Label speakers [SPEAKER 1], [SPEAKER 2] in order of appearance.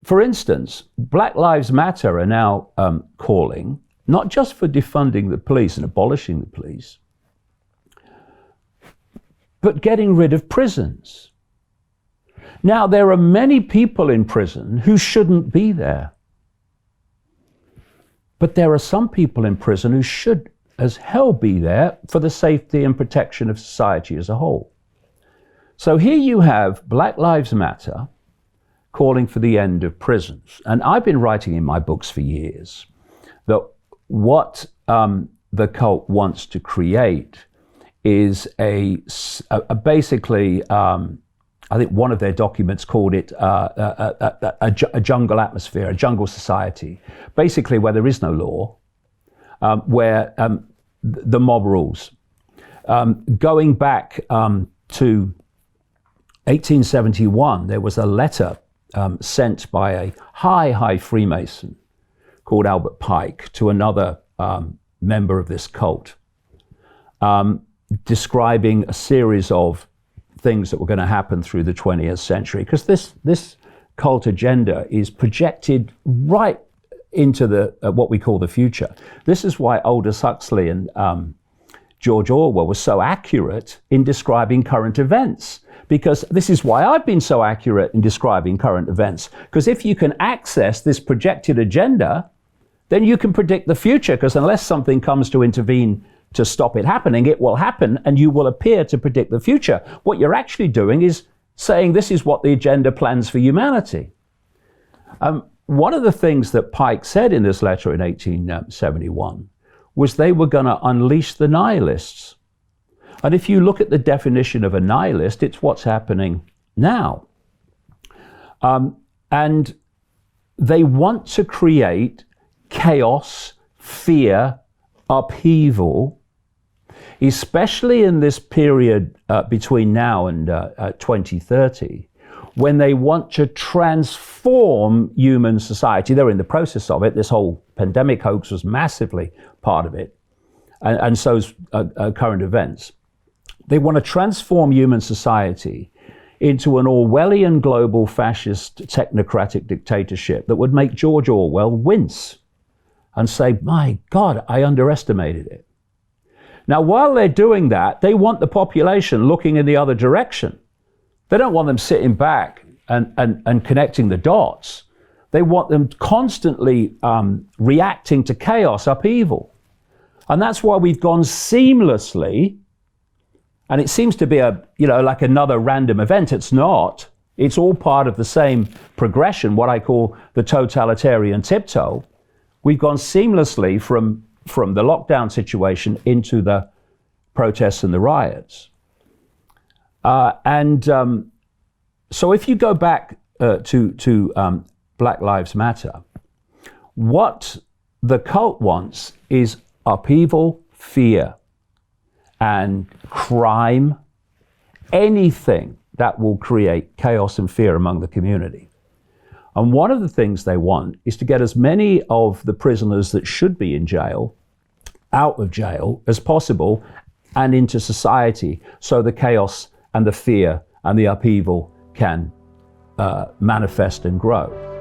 [SPEAKER 1] for instance, Black Lives Matter are now calling not just for defunding the police and abolishing the police, but getting rid of prisons. Now, there are many people in prison who shouldn't be there. But there are some people in prison who should as hell be there for the safety and protection of society as a whole. So here you have Black Lives Matter calling for the end of prisons. And I've been writing in my books for years that what the cult wants to create is basically, I think one of their documents called it a jungle atmosphere, a jungle society, basically where there is no law, where the mob rules. Going back to 1871, there was a letter sent by a high Freemason called Albert Pike to another member of this cult, describing a series of things that were going to happen through the 20th century, because this cult agenda is projected right into the what we call the future. This is why Aldous Huxley and George Orwell were so accurate in describing current events, because this is why I've been so accurate in describing current events, because if you can access this projected agenda, then you can predict the future, because unless something comes to intervene to stop it happening, it will happen and you will appear to predict the future. What you're actually doing is saying this is what the agenda plans for humanity. One of the things that Pike said in this letter in 1871 was they were going to unleash the nihilists. And if you look at the definition of a nihilist, it's what's happening now. And they want to create chaos, fear, upheaval, especially in this period between now and 2030, when they want to transform human society. They're in the process of it. This whole pandemic hoax was massively part of it, and so's current events. They want to transform human society into an Orwellian global fascist technocratic dictatorship that would make George Orwell wince and say, my God, I underestimated it. Now, while they're doing that, they want the population looking in the other direction. They don't want them sitting back and connecting the dots. They want them constantly reacting to chaos, upheaval. And that's why we've gone seamlessly, and it seems to be like another random event. It's not. It's all part of the same progression, what I call the totalitarian tiptoe. We've gone seamlessly from the lockdown situation into the protests and the riots. So if you go back to Black Lives Matter, what the cult wants is upheaval, fear, and crime, anything that will create chaos and fear among the community. And one of the things they want is to get as many of the prisoners that should be in jail out of jail as possible and into society, so the chaos and the fear and the upheaval can manifest and grow.